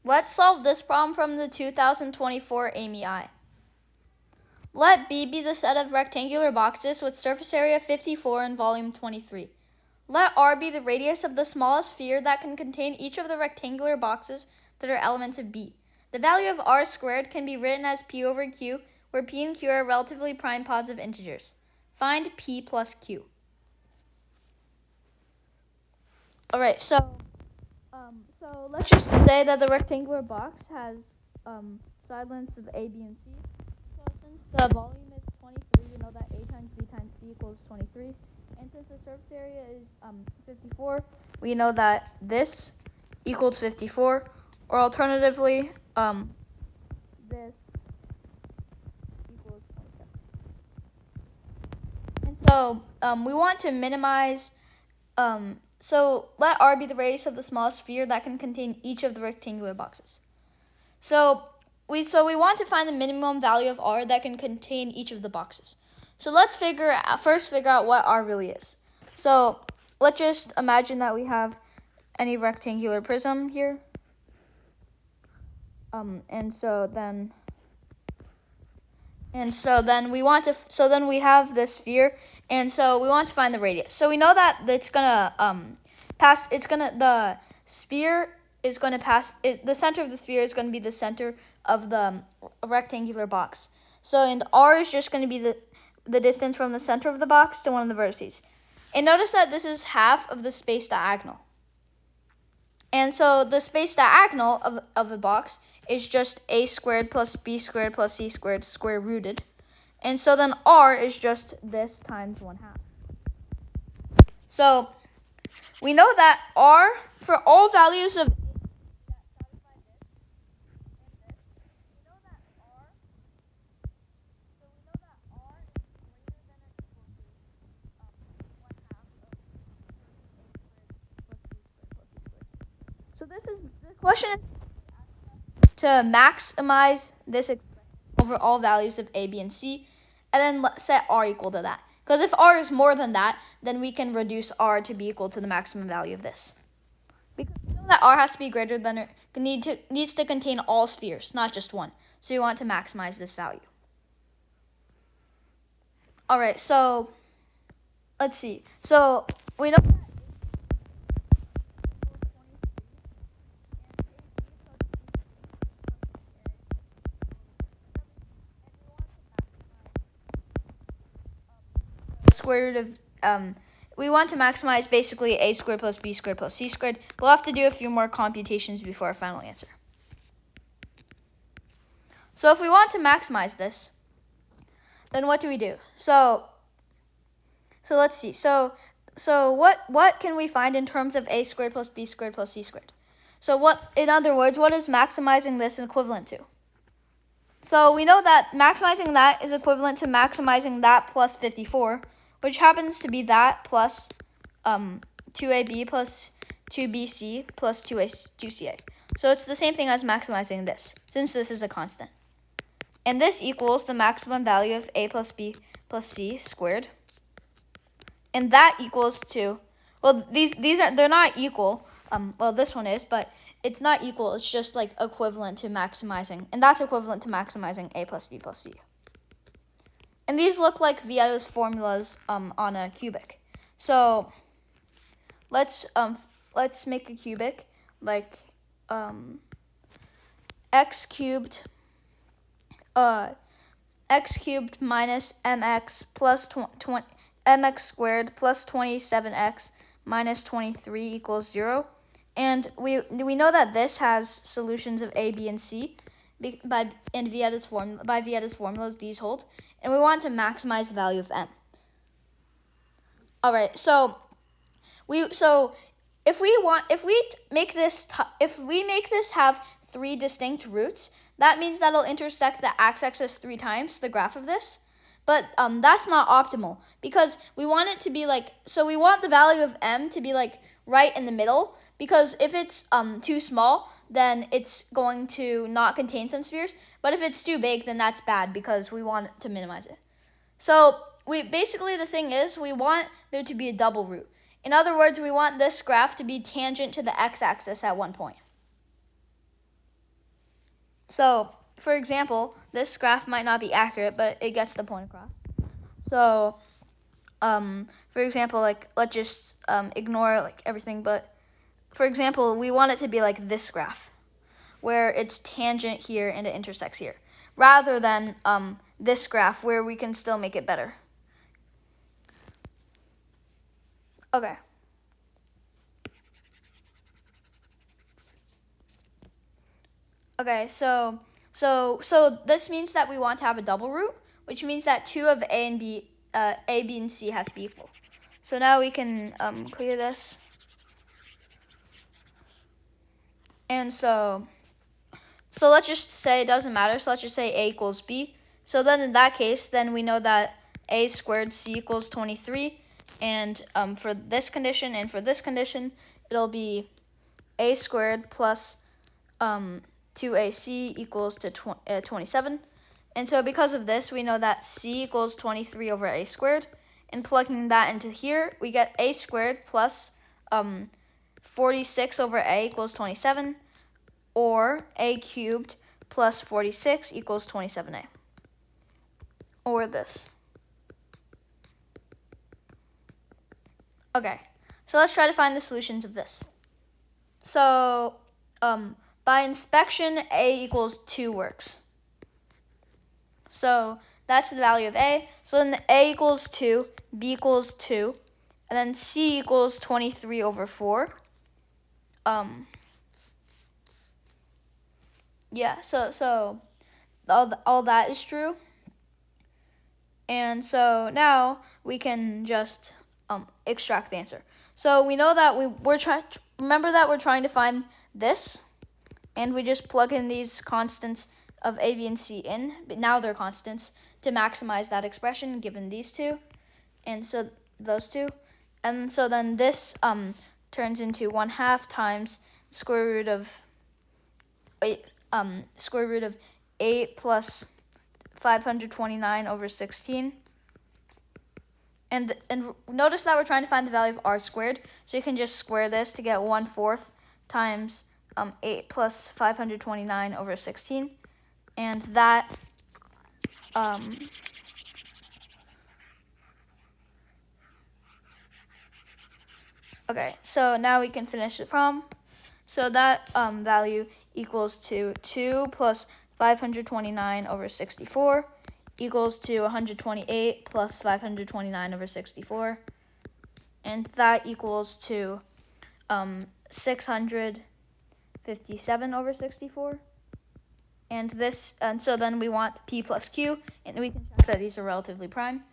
Let's solve this problem from the 2024 Aime I. Let B be the set of rectangular boxes with surface area 54 and volume 23. Let R be the radius of the smallest sphere that can contain each of the rectangular boxes that are elements of B. The value of R squared can be written as P over Q, where P and Q are relatively prime positive integers. Find P plus Q. Alright, so let's just say that the rectangular box has side lengths of A, B, and C. So since the volume is 23, we know that A times B times C equals 23. And since the surface area is 54, we know that this equals 54. Or alternatively, this equals 27. And so we want to minimize... So let R be the radius of the smallest sphere that can contain each of the rectangular boxes. So we want to find the minimum value of R that can contain each of the boxes. So let's first figure out what R really is. So let's just imagine that we have any rectangular prism here. And so then we have this sphere, and so we want to find the radius. So we know that it's gonna the sphere is going to pass. The center of the sphere is going to be the center of the rectangular box. So and R is just going to be the distance from the center of the box to one of the vertices. And notice that this is half of the space diagonal. And so the space diagonal of a box is just A squared plus B squared plus C squared square rooted. And so then R is just this times 1/2. So we know that R, for all values of So this is the question to maximize this over all values of A, B, and C, and then set R equal to that. Because if R is more than that, then we can reduce R to be equal to the maximum value of this. Because we know that R has to be greater than or needs to contain all spheres, not just one. So we want to maximize this value. All right, so let's see. So we know square root of we want to maximize basically A squared plus B squared plus C squared. We'll have to do a few more computations before our final answer. So if we want to maximize this, then what do we do? So let's see. So what can we find in terms of A squared plus B squared plus C squared? So in other words, what is maximizing this equivalent to? So we know that maximizing that is equivalent to maximizing that plus 54, which happens to be that plus 2AB plus 2BC plus 2CA. So it's the same thing as maximizing this, since this is a constant. And this equals the maximum value of A plus B plus C squared. And that equals to, well, they're not equal. Well, this one is, but it's not equal. It's just like equivalent to maximizing. And that's equivalent to maximizing A plus B plus C. And these look like Vieta's formulas on a cubic. So let's make a cubic like x cubed minus mx plus mx squared plus 27x minus 23 equals 0. And we know that this has solutions of A, B, and C by Vieta's formulas. These hold. And we want to maximize the value of m. All right, so if we make this have 3 distinct roots, that means that it'll intersect the x-axis 3 times, the graph of this. But that's not optimal because we want it to be like, so we want the value of m to be like right in the middle, because if it's too small, then it's going to not contain some spheres. But if it's too big, then that's bad because we want to minimize it. So the thing is, we want there to be a double root. In other words, we want this graph to be tangent to the x-axis at one point. So, for example, this graph might not be accurate, but it gets the point across. So, for example, like, let's just ignore like everything, but for example, we want it to be like this graph, where it's tangent here and it intersects here, rather than this graph where we can still make it better. Okay. Okay, so this means that we want to have a double root, which means that two of A, B, and C have to be equal. So now we can clear this. And so let's just say it doesn't matter. So let's just say A equals B. So then in that case, then we know that A squared C equals 23. And for this condition and for this condition, it'll be A squared plus 2AC equals to 27. And so because of this, we know that C equals 23 over A squared. And plugging that into here, we get A squared plus 46 over A equals 27, or A cubed plus 46 equals 27A. Or this. Okay, so let's try to find the solutions of this. So, by inspection, A equals 2 works. So that's the value of A. So then A equals 2, B equals 2, and then C equals 23 over 4. Yeah, so all that is true. And so now we can just extract the answer. So we know that we're trying to find this, and we just plug in these constants of A, B, and C in, but now they're constants, to maximize that expression given these two, and so those two. And so then this turns into 1/2 times square root of 8 plus 529 over 16. And notice that we're trying to find the value of r squared, so you can just square this to get 1/4 times 8 plus 529 over 16. And that okay, so now we can finish the problem. So that value equals to 2 plus 529 over 64 equals to 128 plus 529 over 64. And that equals to 657 over 64. And so then we want P plus Q, and we can check that these are relatively prime.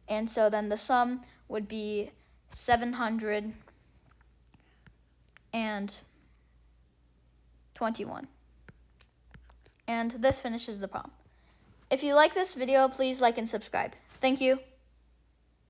And so then the sum would be 721. And this finishes the problem. If you like this video, please like and subscribe. Thank you.